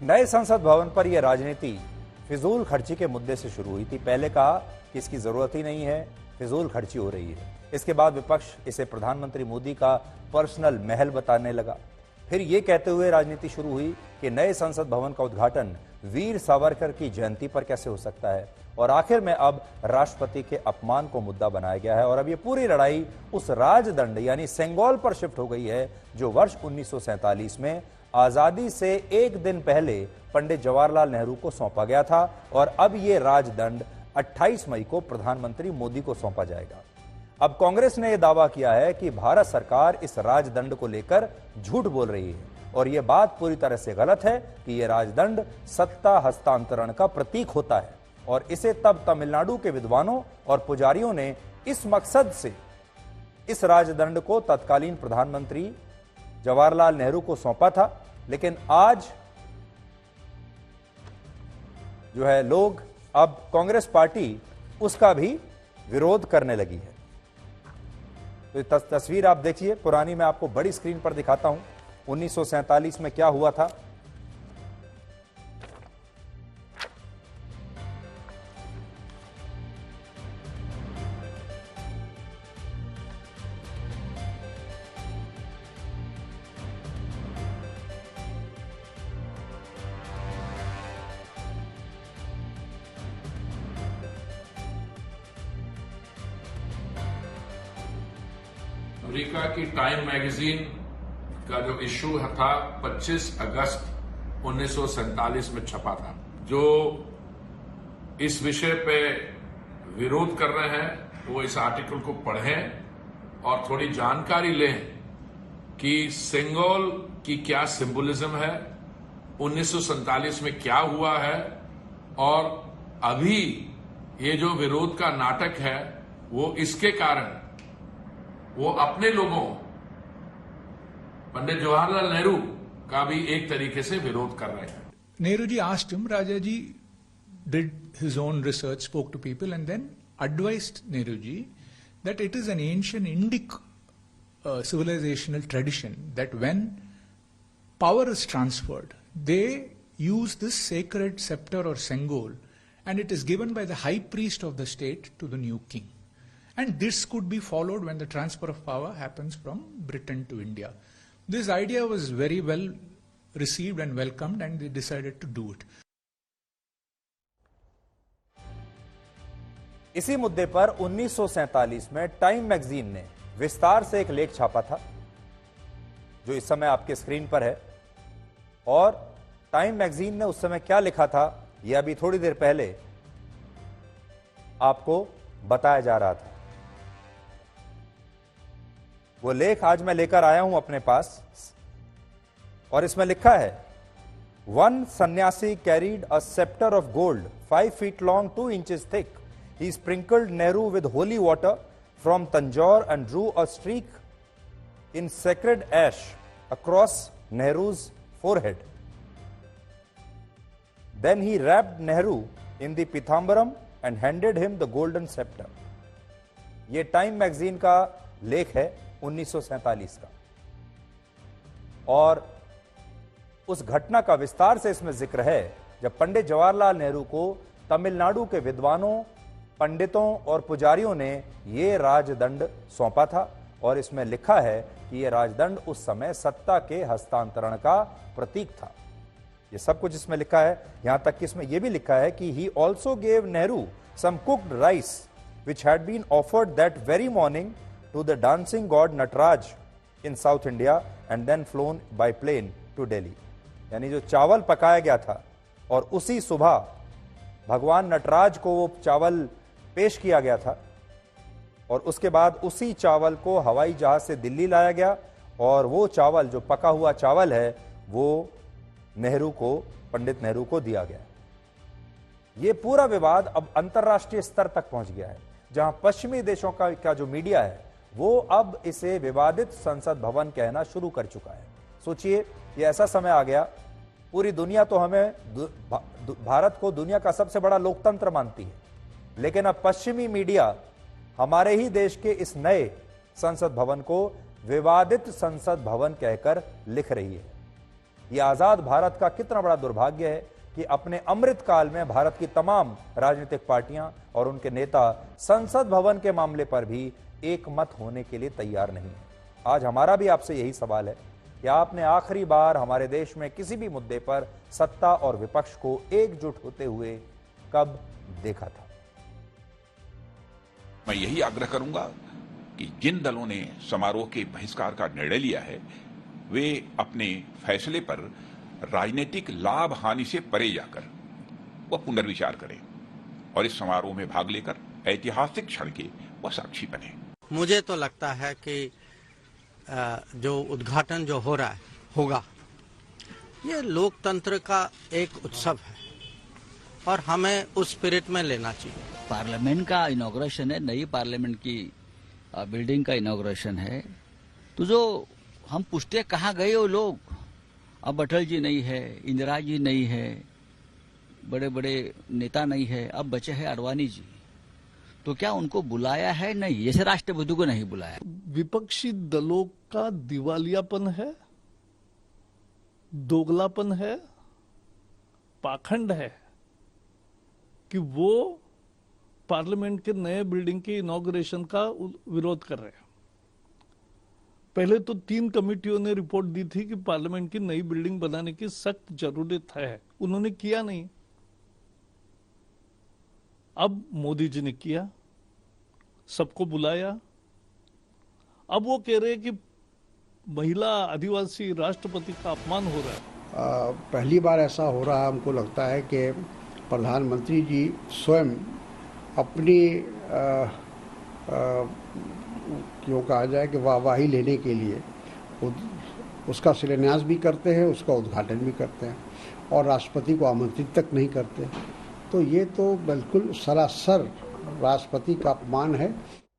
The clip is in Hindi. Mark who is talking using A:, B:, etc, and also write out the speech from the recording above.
A: नए संसद भवन पर यह राजनीति फिजूल खर्ची के मुद्दे से शुरू हुई थी। पहले कहा कि इसकी जरूरत ही नहीं है, फिजूल खर्ची हो रही है। इसके बाद विपक्ष इसे प्रधानमंत्री मोदी का पर्सनल महल बताने लगा। फिर यह कहते हुए राजनीति शुरू हुई कि नए संसद भवन का उद्घाटन वीर सावरकर की जयंती पर कैसे हो सकता है। और आखिर में अब राष्ट्रपति के अपमान को मुद्दा बनाया गया है और अब ये पूरी लड़ाई उस राजदंड यानी सेंगोल पर शिफ्ट हो गई है जो वर्ष 1947 में आजादी से एक दिन पहले पंडित जवाहरलाल नेहरू को सौंपा गया था। और अब ये राजदंड 28 मई को प्रधानमंत्री मोदी को सौंपा जाएगा। अब कांग्रेस ने यह दावा किया है कि भारत सरकार इस राजदंड को लेकर झूठ बोल रही है और यह बात पूरी तरह से गलत है कि यह राजदंड सत्ता हस्तांतरण का प्रतीक होता है। और इसे तब तमिलनाडु के विद्वानों और पुजारियों ने इस मकसद से इस राजदंड को तत्कालीन प्रधानमंत्री जवाहरलाल नेहरू को सौंपा था। लेकिन आज जो है लोग अब कांग्रेस पार्टी उसका भी विरोध करने लगी है। तो तस्वीर आप देखिए, पुरानी मैं आपको बड़ी स्क्रीन पर दिखाता हूं। 1947 में क्या हुआ था।
B: अमेरिका की टाइम मैगजीन का जो इश्यू था 25 अगस्त 1947 में छपा था। जो इस विषय पे विरोध कर रहे हैं वो इस आर्टिकल को पढ़ें और थोड़ी जानकारी लें कि सेंगोल की क्या सिंबोलिज्म है, 1947 में क्या हुआ है और अभी ये जो विरोध का नाटक है वो इसके कारण वो अपने लोगों पंडित जवाहरलाल नेहरू का भी एक तरीके से विरोध कर रहे हैं।
C: Nehru ji asked him, Raja ji did his own research, spoke to people and then advised Nehru ji that it is an ancient Indic civilizational tradition that when power is transferred, they use this sacred scepter or sengol and it is given by the high priest of the state to the new king. And this could be followed when the transfer of power happens from Britain to India. This idea was very well received and welcomed and they decided to do it.
A: इसी मुद्दे पर 1947 में टाइम मैगजीन ने विस्तार से एक लेख छापा था जो इस समय आपके स्क्रीन पर है। और टाइम मैगजीन ने उस समय क्या लिखा था यह अभी थोड़ी देर पहले आपको बताया जा रहा था। वो लेख आज मैं लेकर आया हूं अपने पास और इसमें लिखा है, वन सन्यासी carried a sceptre of gold 5 feet long 2 inches thick. He sprinkled Nehru with holy water from Tanjore and drew a streak in sacred ash across Nehru's forehead. Then he wrapped Nehru in the Pithambaram and handed him the golden scepter. ये टाइम मैगजीन का लेख है 1947 का और उस घटना का विस्तार से इसमें जिक्र है जब पंडित जवाहरलाल नेहरू को तमिलनाडु के विद्वानों, पंडितों और पुजारियों ने यह राजदंड सौंपा था। और इसमें लिखा है कि यह राजदंड उस समय सत्ता के हस्तांतरण का प्रतीक था। यह सब कुछ इसमें लिखा है। यहां तक कि इसमें यह भी लिखा है कि he also gave Nehru some cooked rice which had been offered that very morning to the dancing god Nataraj in South India and then flown by plane to Delhi. यानी जो चावल पकाया गया था और उसी सुबह भगवान नटराज को वो चावल पेश किया गया था और उसके बाद उसी चावल को हवाई जहाज से दिल्ली लाया गया और वो चावल जो पका हुआ चावल है वो नेहरू को, पंडित नेहरू को दिया गया। ये पूरा विवाद अब अंतर्राष्ट्रीय स्तर तक पहुंच गया है जहां पश्चिमी देशों का जो मीडिया है वो अब इसे विवादित संसद भवन कहना शुरू कर चुका है। सोचिए, ये ऐसा समय आ गया, पूरी दुनिया तो हमें भारत को दुनिया का सबसे बड़ा लोकतंत्र मानती है, लेकिन अब पश्चिमी मीडिया हमारे ही देश के इस नए संसद भवन को विवादित संसद भवन कहकर लिख रही है। यह आजाद भारत का कितना बड़ा दुर्भाग्य है कि अपने अमृत काल में भारत की तमाम राजनीतिक पार्टियां और उनके नेता संसद भवन के मामले पर भी एक मत होने के लिए तैयार नहीं है। आज हमारा भी आपसे यही सवाल है कि आपने आखिरी बार हमारे देश में किसी भी मुद्दे पर सत्ता और विपक्ष को एकजुट होते हुए कब देखा था?
D: मैं यही आग्रह करूंगा कि जिन दलों ने समारोह के बहिष्कार का निर्णय लिया है वे अपने फैसले पर राजनीतिक लाभ हानि से परे जाकर वह पुनर्विचार करें और इस समारोह में भाग लेकर ऐतिहासिक क्षण के वह साक्षी बने।
E: मुझे तो लगता है कि जो उद्घाटन जो हो रहा है होगा, ये लोकतंत्र का एक उत्सव है और हमें उस स्पिरिट में लेना चाहिए।
F: पार्लियामेंट का इनॉग्रेशन है, नई पार्लियामेंट की बिल्डिंग का इनॉग्रेशन है, तो जो हम पूछते कहाँ गए वो लोग? अब अटल जी नहीं है, इंदिरा जी नहीं है, बड़े बड़े नेता नहीं है, अब बचे हैं अडवाणी जी। तो क्या उनको बुलाया है? नहीं, जैसे राष्ट्रपति को नहीं बुलाया।
G: विपक्षी दलों का दिवालियापन है, दोगलापन है, पाखंड है कि वो पार्लियामेंट के नए बिल्डिंग के इनॉग्रेशन का विरोध कर रहे हैं। पहले तो 3 कमेटियों ने रिपोर्ट दी थी कि पार्लियामेंट की नई बिल्डिंग बनाने की सख्त जरूरत है, उन्होंने किया नहीं। अब मोदी जी ने किया, सबको बुलाया। अब वो कह रहे हैं कि महिला आदिवासी राष्ट्रपति का अपमान हो रहा है।
H: पहली बार ऐसा हो रहा है, हमको लगता है कि प्रधानमंत्री जी स्वयं अपनी क्यों कहा जाए कि वाहवाही लेने के लिए उसका शिलान्यास भी करते हैं, उसका उद्घाटन भी करते हैं और राष्ट्रपति को आमंत्रित तक नहीं करते। तो ये तो बिल्कुल सरासर राष्ट्रपति का अपमान है।